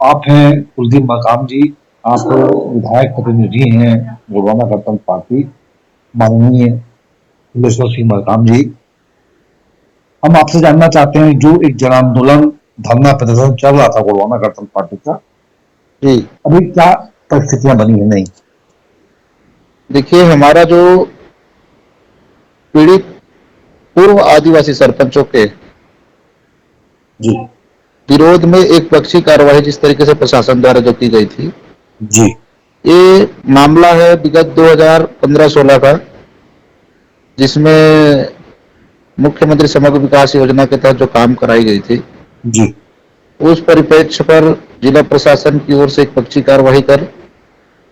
आप हैं कुलदीप मकाम जी। आप विधायक प्रतिनिधि हैं गोरवाना गणतंत्र पार्टी, माननीय फुलेश्वर सिंह मकाम जी। हम आपसे जानना चाहते हैं, जो एक जन आंदोलन धरना प्रदर्शन चल रहा था गोरवाना गणतंत्र पार्टी का, जी। अभी क्या परिस्थितियां बनी है? नहीं। देखिए, हमारा जो पीड़ित पूर्व आदिवासी सरपंचों के जी। विरोध में एक पक्षी कार्यवाही जिस तरीके से प्रशासन द्वारा जो की गई थी, जी। ये मामला है विगत 2015-16 का, जिसमें मुख्यमंत्री समग्र विकास योजना के तहत जो काम कराई गई थी, जी। उस परिप्रेक्ष्य पर जिला प्रशासन की ओर से एक पक्षी कार्यवाही कर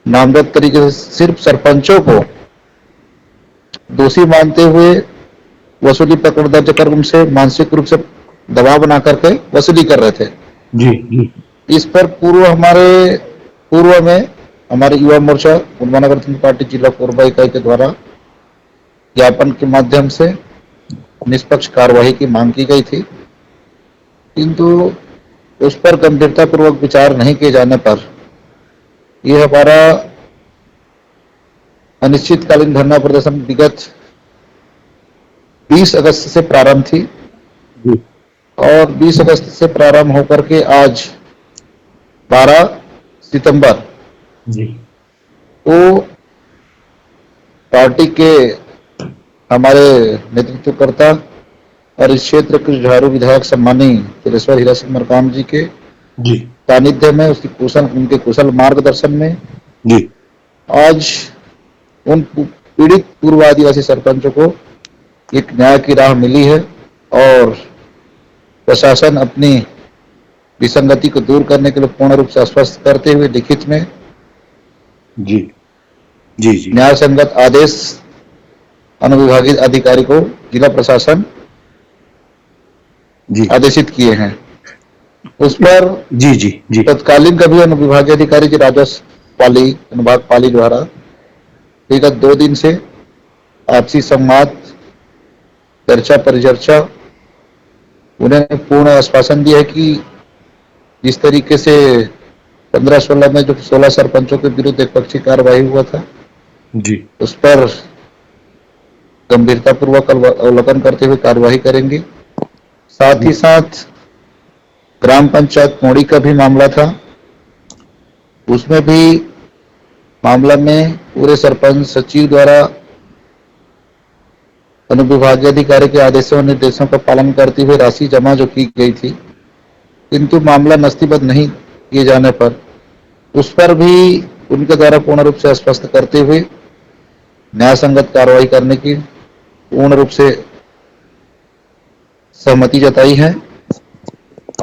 नामजद तरीके से सिर्फ सरपंचों को दोषी मानते हुए वसूली प्रकरण दर्ज कर उनसे मानसिक रूप से दबाव बना करके वसूली कर रहे थे। जी। जी। इस पर पूर्व में हमारे युवा मोर्चा गोरवाना गणतंत्र पार्टी जिला कोरबा इकाई के द्वारा ज्ञापन के माध्यम से निष्पक्ष कार्यवाही की मांग की गई थी, किंतु उस पर गंभीरतापूर्वक विचार नहीं किए जाने पर यह हमारा अनिश्चितकालीन धरना प्रदर्शन विगत 20 अगस्त से प्रारंभ थी, जी। और 20 अगस्त से प्रारंभ होकर के आज 12 सितंबर जी। को पार्टी के हमारे नेतृत्वकर्ता और इस क्षेत्र के जुझारू विधायक सम्मानी फुलेश्वर हीरा सिंह मरकाम जी के जी। सानिध्य में, उनके कुशल मार्गदर्शन में जी। आज उन पीड़ित पूर्व आदिवासी सरपंचों को एक न्याय की राह मिली है, और प्रशासन अपनी विसंगति को दूर करने के लिए पूर्ण रूप से आश्वस्त करते हुए लिखित में जी। जी। जी। न्याय संगत आदेश अनुविभागीय अधिकारी को जिला प्रशासन जी। आदेशित किए हैं। उस पर जी। जी। जी। तत्कालीन कभी अनुविभागीय अधिकारी जी राजस्व पाली अनुभाग पाली द्वारा विगत 2 दिन से आपसी संवाद, चर्चा परिचर्चा, उन्हें पूर्ण आश्वासन दिया है कि जिस तरीके से 15-16 में जो 16 सरपंचों के विरुद्ध एक पक्षी कार्यवाही हुआ था, जी। उस पर गंभीरतापूर्वक अवलोकन करते हुए कार्यवाही करेंगे। साथ ही साथ ग्राम पंचायत मोड़ी का भी मामला था, उसमें भी मामला में पूरे सरपंच सचिव द्वारा अनुविभागीय अधिकारी के आदेशों और निर्देशों का पालन करते हुए राशि जमा जो की गई थी, किंतु मामला नस्तीबद्ध नहीं किए जाने पर उस पर भी उनके द्वारा पूर्ण रूप से स्पष्ट करते हुए न्याय संगत कार्रवाई करने की पूर्ण रूप से सहमति जताई है।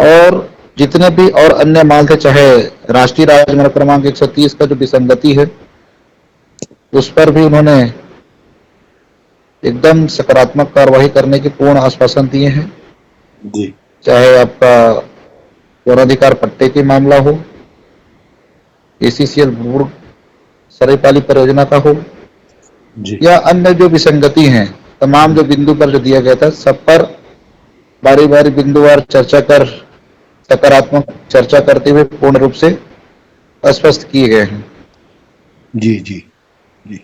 और जितने भी और अन्य माल थे, चाहे राष्ट्रीय राजमार्ग क्रमांक 130 का जो विसंगति है, उस पर भी उन्होंने एकदम सकारात्मक कार्रवाई करने के पूर्ण आश्वासन दिए हैं। जी। चाहे आपका वनाधिकार पट्टे के मामला हो, एसीसीएल भूड़ सरायपाली परियोजना का हो, जी। या अन्य जो विसंगति हैं, तमाम जो बिंदु पर जो दिया गया था, सब पर बारी बारी बिंदुवार चर्चा कर सकारात्मक चर्चा करते हुए पूर्ण रूप से स्पष्ट किए गए हैं। जी। जी। जी।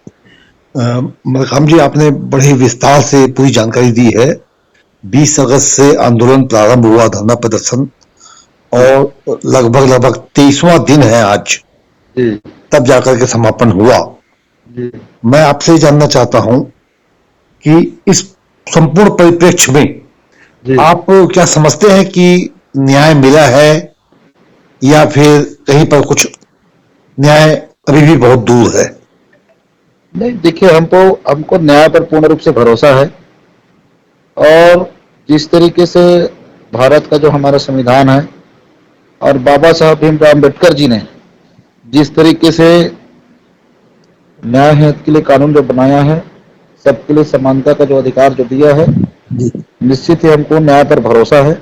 मलखाम जी, आपने बड़े विस्तार से पूरी जानकारी दी है। 20 अगस्त से आंदोलन प्रारंभ हुआ, धरना प्रदर्शन, और लगभग लगभग 23वां दिन है आज, तब जाकर के समापन हुआ। मैं आपसे जानना चाहता हूं कि इस संपूर्ण परिप्रेक्ष्य में आप क्या समझते हैं कि न्याय मिला है, या फिर कहीं पर कुछ न्याय अभी भी बहुत दूर है? नहीं, देखिए, हमको न्याय पर पूर्ण रूप से भरोसा है, और जिस तरीके से भारत का जो हमारा संविधान है और बाबा साहब भीमराव अम्बेडकर जी ने जिस तरीके से न्याय हेतु के लिए कानून जो बनाया है, सबके लिए समानता का जो अधिकार जो दिया है, निश्चित ही हमको न्याय पर भरोसा है,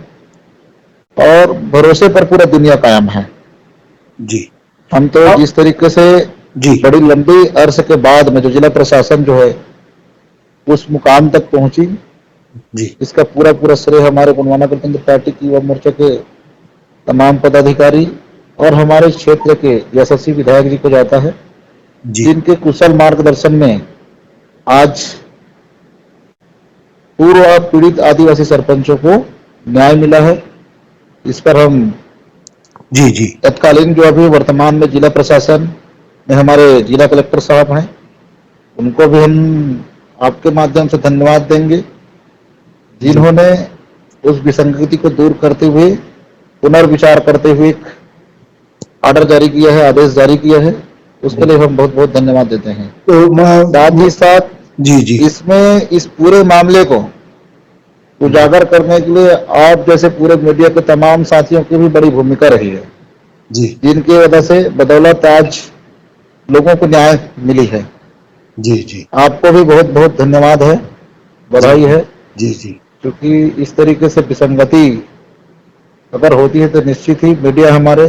और भरोसे पर पूरा दुनिया कायम है। जी। हम तो जिस तरीके से जी। बड़ी लंबी अर्स के बाद में जो जिला प्रशासन जो है उस मुकाम तक पहुंची, जी। इसका पूरा पूरा श्रेय हमारे गोरवाना गणतंत्र पार्टी की युवा मोर्चा के तमाम पदाधिकारी और हमारे क्षेत्र के यशस्वी विधायक जी को जाता है, जी जिनके कुशल मार्गदर्शन में आज पूर्व पीड़ित आदिवासी सरपंचों को न्याय मिला है। इस पर हम जी जी तत्कालीन जो अभी वर्तमान में जिला प्रशासन में हमारे जिला कलेक्टर साहब हैं, उनको भी हम आपके माध्यम से धन्यवाद देंगे, जी जिन्होंने उस विसंगति को दूर करते हुए पुनर्विचार करते हुए एक ऑर्डर जारी किया है, आदेश जारी किया है। उसके जी। लिए हम बहुत बहुत धन्यवाद देते हैं। तो साथ ही साथ जी जी इसमें इस पूरे मामले को जी उजागर करने के लिए आप जैसे पूरे मीडिया के तमाम साथियों की भी बड़ी भूमिका रही है, जी जिनकी वजह से बदौलत आज लोगों को न्याय मिली है। जी जी आपको भी बहुत बहुत धन्यवाद है, जी बधाई है, जी जी क्योंकि इस तरीके से विसंगति अगर होती है तो निश्चित ही मीडिया हमारे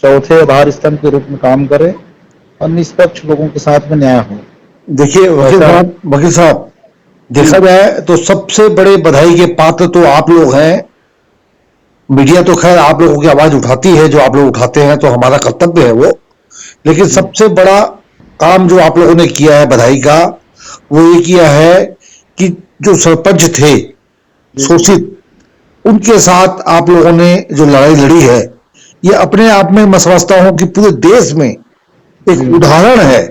चौथे आधार स्तंभ के रूप में काम करे और निष्पक्ष लोगों के साथ में न्याय हो। देखिए ऐसा वकील साहब, जी देखा जाए तो सबसे बड़े बधाई के पात्र तो आप लोग हैं। मीडिया तो खैर आप लोगों की आवाज उठाती है, जो आप लोग उठाते हैं, तो हमारा कर्तव्य है वो। लेकिन जी सबसे बड़ा काम जो आप लोगों ने किया है बधाई का, वो ये किया है कि जो सरपंच थे जी शोषित, उनके साथ आप लोगों ने जो लड़ाई लड़ी है, ये अपने आप में मैं समझता हूं कि पूरे देश में एक जी उदाहरण है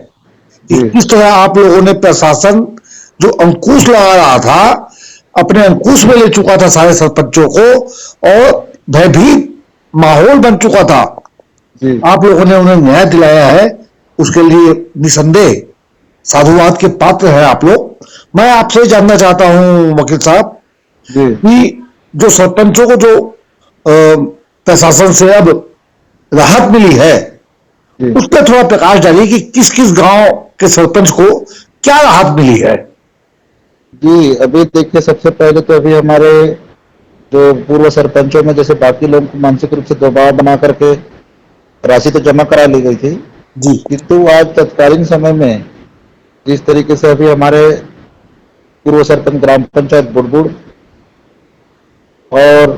कि जी किस तरह आप लोगों ने प्रशासन जो अंकुश लगा रहा था, अपने अंकुश में ले चुका था सारे सरपंचों को, और भयभीत माहौल बन चुका था। जी आप लोगों ने उन्हें न्याय दिलाया है, उसके लिए निसंदेह साधुवाद के पात्र हैं आप लोग। मैं आपसे जानना चाहता हूं वकील साहब जी कि जो सरपंचों को जो प्रशासन से अब राहत मिली है, जी उस पर थोड़ा प्रकाश डालिए कि किस किस गांव के सरपंच को क्या राहत मिली है। जी अभी देखिए, सबसे पहले तो अभी हमारे जो पूर्व सरपंचों में जैसे बाकी लोगों को मानसिक रूप से दबाव बना करके राशि तो जमा करा ली गई थी, जी किंतु आज तत्कालीन समय में जिस तरीके से अभी हमारे पूर्व सरपंच ग्राम पंचायत बुड़बुड़ और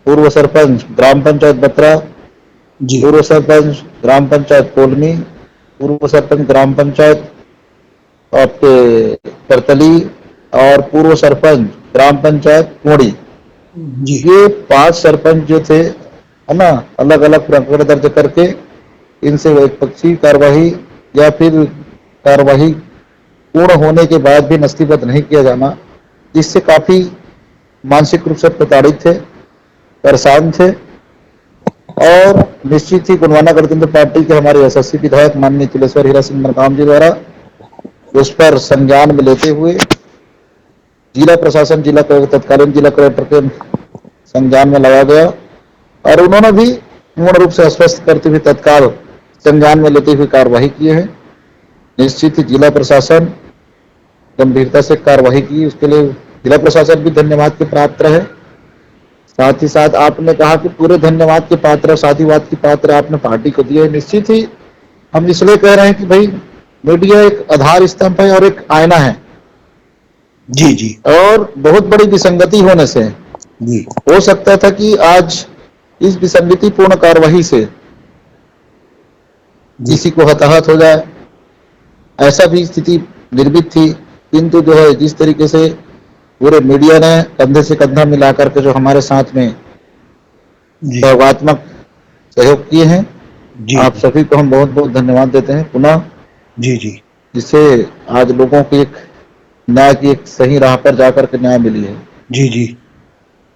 पूर्व सरपंच ग्राम पंचायत बत्रा, जी पूर्व सरपंच ग्राम पंचायत कोलमी, पूर्व सरपंच ग्राम पंचायत आपके करतली और पूर्व सरपंच ग्राम पंचायत कोड़ी, जी ये 5 सरपंच जो थे, है ना, अलग अलग प्रकरण दर्ज करके इनसे एक पक्षी कार्यवाही या फिर कार्यवाही पूर्ण होने के बाद भी नस्तीबद्ध नहीं किया जाना, जिससे काफी मानसिक रूप से प्रताड़ित थे, परेशान थे। और निश्चित ही गोंडवाना गणतंत्र पार्टी के हमारे यशस्वी विधायक माननीय तिलेश्वर हीरा सिंह मरकाम जी द्वारा उस पर संज्ञान में लेते हुए जिला प्रशासन तत्कालीन जिला कलेक्टर के संज्ञान में लाया गया और उन्होंने भी पूर्ण रूप से आश्वस्त करते हुए तत्काल संज्ञान में लेते हुए कार्यवाही की है। निश्चित ही जिला प्रशासन गंभीरता से कार्यवाही की, उसके लिए जिला प्रशासन भी धन्यवाद के पात्र है। साथ ही साथ आपने कहा कि पूरे धन्यवाद के पात्र, साधुवाद के पात्र आपने पार्टी को दिए। निश्चित ही हम इसलिए कह रहे हैं कि भाई मीडिया एक आधार स्तंभ है और एक आईना है, जी जी और बहुत बड़ी विसंगति होने से जी हो सकता था कि आज इस विसंगति पूर्ण कार्यवाही से जी किसी को हताहत हो जाए, ऐसा भी स्थिति निर्मित थी। किंतु जो है जिस तरीके से पूरे मीडिया ने कंधे से कंधा मिला करके जो हमारे साथ में जी सहयोगात्मक सहयोग किए हैं, जी आप सभी को हम बहुत बहुत धन्यवाद देते हैं पुनः, जी जी जिससे आज लोगों की एक न्याय की एक सही राह पर जाकर के न्याय मिली है। जी जी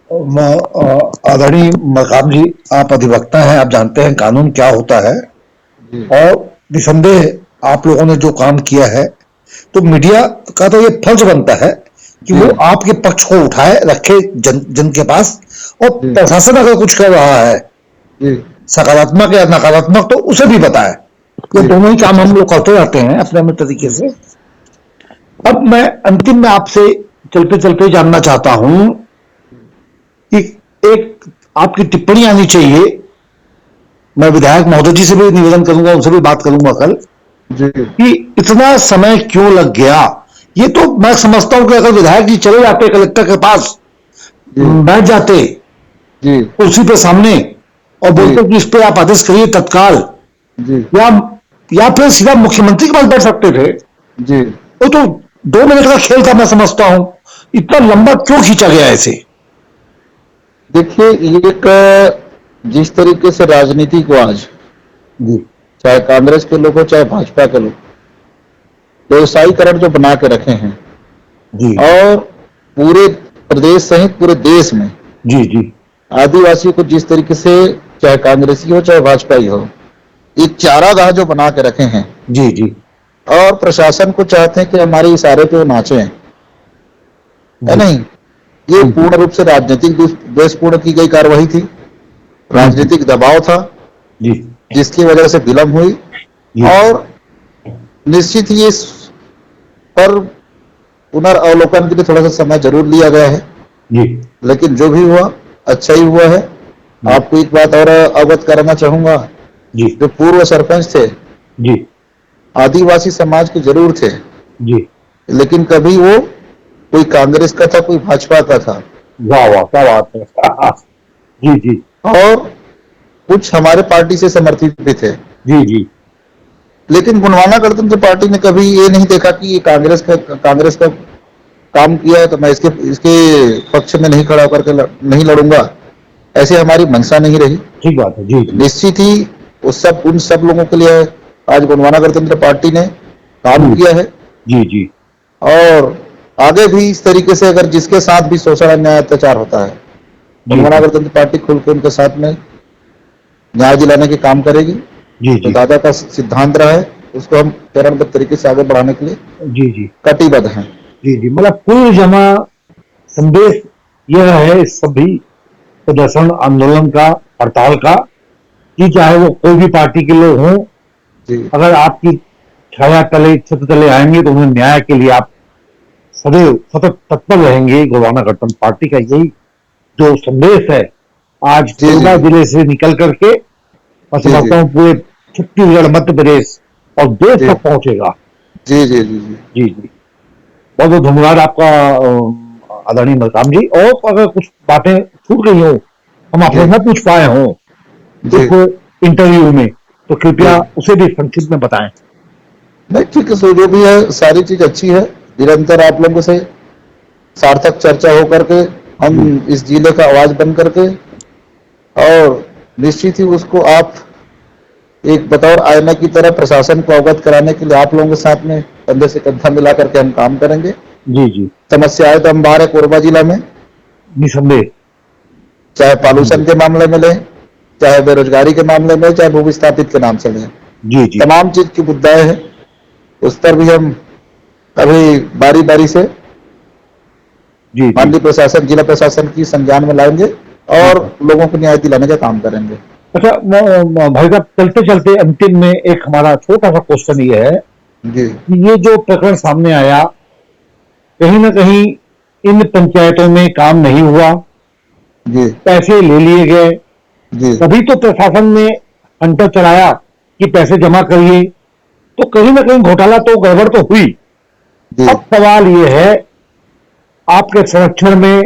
आदरणीय मकाम जी, आप अधिवक्ता हैं, आप जानते हैं कानून क्या होता है, जी और निसंदेह आप लोगों ने जो काम किया है, तो मीडिया का तो ये फर्ज बनता है कि वो जी आपके पक्ष को उठाए रखे जन के पास, और जी प्रशासन अगर कुछ कर रहा है जी सकारात्मक या नकारात्मक, तो उसे भी बताए। ये जी दोनों ही काम हम लोग करते रहते हैं अपने अपने तरीके से। अब मैं अंतिम में आपसे चलते चलते जानना चाहता हूं कि एक आपकी टिप्पणी आनी चाहिए। मैं विधायक महोदय जी से भी निवेदन करूंगा, उनसे भी बात करूंगा कल, जी कि इतना समय क्यों लग गया। ये तो मैं समझता हूं कि अगर विधायक जी चले जाते कलेक्टर के पास, जी बैठ जाते जी कुर्सी पे सामने, और बोलते हैं कि इस पे आप आदेश करिए तत्काल, जी या या फिर सीधा मुख्यमंत्री के पास बैठ सकते थे। जी। वो तो 2 मिनट का खेल था, मैं समझता हूं। इतना लंबा क्यों खींचा गया ऐसे? देखिए, एक जिस तरीके से राजनीति को आज, जी चाहे कांग्रेस के लोग हो चाहे भाजपा के लोग, व्यवसायीकरण जो बना के रखे हैं, जी और पूरे प्रदेश सहित पूरे देश में जी जी आदिवासियों को जिस तरीके से, चाहे कांग्रेसी हो चाहे भाजपा ही हो, एक चारागाह जो बना के रखे हैं, जी जी और प्रशासन को चाहते हैं कि हमारे इशारे पे वो नाचे, है नहीं। ये पूर्ण रूप से राजनीतिक द्वेषपूर्ण की गई कार्रवाई थी, राजनीतिक दबाव था, जी जिसकी वजह से विलंब हुई। जी और निश्चित ही इस पर पुनर्वलोकन के लिए थोड़ा सा समय जरूर लिया गया है, जी लेकिन जो भी हुआ अच्छा ही हुआ है। आपको एक बात और अवगत कराना चाहूंगा, जी जो पूर्व सरपंच थे जी आदिवासी समाज के जरूर थे, जी। लेकिन कभी वो कोई कांग्रेस का था कोई भाजपा का था, वाह वाह, क्या बात है। जी जी और कुछ हमारे पार्टी से समर्थित भी थे। जी जी लेकिन गोंडवाना गणतंत्र पार्टी ने कभी ये नहीं देखा कि ये कांग्रेस का काम किया है तो मैं इसके इसके पक्ष में नहीं खड़ा होकर के नहीं लड़ूंगा, ऐसे हमारी मंशा नहीं रही। ठीक बात है। जी जी निश्चित ही उन सब लोगों के लिए आज गोंडवाना गणतंत्र पार्टी ने काम किया है, जी जी और आगे भी इस तरीके से अगर जिसके साथ भी शोषण अन्याय अत्याचार होता है, गोंडवाना गणतंत्र पार्टी खुल के उनके साथ में न्याय दिलाने के काम करेगी। जी तो जी दादा का सिद्धांत रहा है, उसको हम चरणबद्ध तरीके से आगे बढ़ाने के लिए जी जी कटिबद्ध हैं। जी जी। मतलब कुल जमा संदेश यह है इस सभी प्रदर्शन आंदोलन का, हड़ताल का, कि चाहे वो कोई भी पार्टी के लोग हों, जी अगर आपकी छाया तले, छत्र तले आएंगे तो उन्हें न्याय के लिए आप सदैव सतत तत्पर रहेंगे। गोंडवाना गणतंत्र पार्टी का यही जो संदेश है, आज जी कोरबा जी जिले से निकल करके मैं जी समझता हूँ पूरे छत्तीसगढ़, मध्य प्रदेश और देश जी तक पहुंचेगा। जी जी जी जी जी जी। बहुत बहुत धन्यवाद आपका आदरणीय मलकाम जी। और अगर कुछ बातें छूट गई हो, हम आपसे जी न पूछ पाए हों जी इस इंटरव्यू में, तो कृपया जी। उसे भी संक्षिप्त में बताएं। नहीं, ठीक है, सो जो भी है सारी चीज अच्छी है। निरंतर आप लोगों से सार्थक चर्चा हो करके हम जी इस जिले का आवाज बन करके, और निश्चित ही उसको आप एक बतौर आईना की तरह प्रशासन को अवगत कराने के लिए आप लोगों के साथ में कंधे से कंधा मिला करके हम काम करेंगे। जी जी समस्याएं तो अंबार है कोरबा जिला में, निसंदेह। चाहे पॉल्यूशन जी के मामले में लें, चाहे बेरोजगारी के मामले में, चाहे भू विस्थापित के नाम से लें, जी जी तमाम चीज की मुद्दाएं हैं। उस पर भी हम अभी बारी बारी से जी जी माननीय प्रशासन, जिला प्रशासन की संज्ञान में लाएंगे और लोगों को न्याय दिलाने का काम करेंगे। अच्छा, भाई साहब, चलते चलते अंतिम में एक हमारा छोटा सा क्वेश्चन ये है जी कि ये जो प्रकरण सामने आया, कहीं ना कहीं इन पंचायतों में काम नहीं हुआ, जी पैसे ले लिए गए, जी तभी तो प्रशासन ने हंटर चलाया कि पैसे जमा करिए, तो कहीं ना कहीं घोटाला तो, गड़बड़ तो हुई। जी अब सवाल ये है, आपके संरक्षण में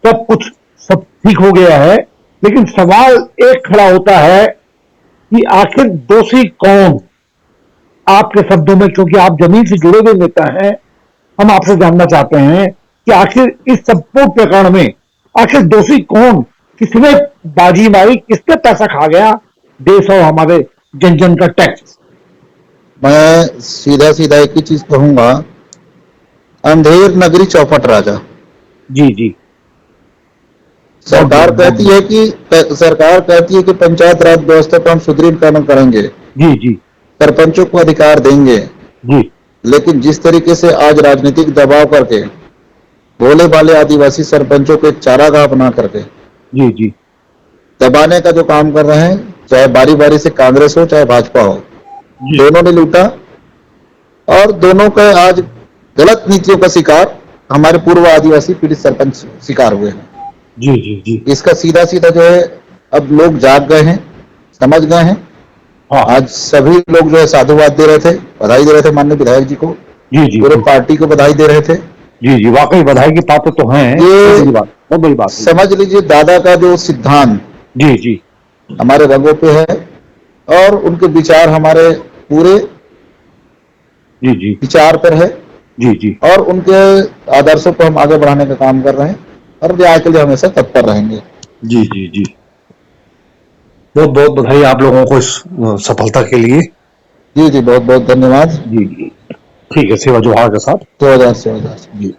सब कुछ सब ठीक हो गया है, लेकिन सवाल एक खड़ा होता है कि आखिर दोषी कौन? आपके शब्दों में, क्योंकि आप जमीन से जुड़े हुए नेता हैं, हम आपसे जानना चाहते हैं कि आखिर इस संपूर्ण प्रकरण में आखिर दोषी कौन? किसने बाजी मारी? किसने पैसा खा गया देश और हमारे जन जन का टैक्स? मैं सीधा सीधा एक ही चीज कहूंगा, अंधेर नगरी चौपट राजा। जी जी। सरकार कहती है कि पंचायत राज व्यवस्था को हम सुदृढ़ीकरण करेंगे, जी जी सरपंचों को अधिकार देंगे, जी लेकिन जिस तरीके से आज राजनीतिक दबाव करके भोले भाले आदिवासी सरपंचों को एक चारागाह बना करके जी जी दबाने का जो काम कर रहे हैं, चाहे बारी बारी से कांग्रेस हो चाहे भाजपा हो, दोनों ने लूटा, और दोनों का आज गलत नीतियों का शिकार हमारे पूर्व आदिवासी पीड़ित सरपंच शिकार हुए हैं। जी जी जी। इसका सीधा सीधा जो है, अब लोग जाग गए हैं, समझ गए हैं। हाँ। आज सभी लोग जो है साधुवाद दे रहे थे, बधाई दे रहे थे माननीय विधायक जी को, जी जी पूरे पार्टी को बधाई दे रहे थे। जी जी, वाकई बधाई की पात्र तो हैं। ये बहुत बड़ी बात है। समझ लीजिए दादा का जो सिद्धांत जी जी हमारे रंगों पे है और उनके विचार हमारे पूरे जी जी विचार पर है जी जी और उनके आदर्शों को हम आगे बढ़ाने का काम कर रहे हैं और न्याय के लिए हमेशा तत्पर रहेंगे। जी जी जी। बहुत बहुत बधाई आप लोगों को इस सफलता के लिए। जी जी, बहुत बहुत धन्यवाद। जी जी। ठीक है, सेवा जोहार के साथ। सेवादार सेवादार। जी।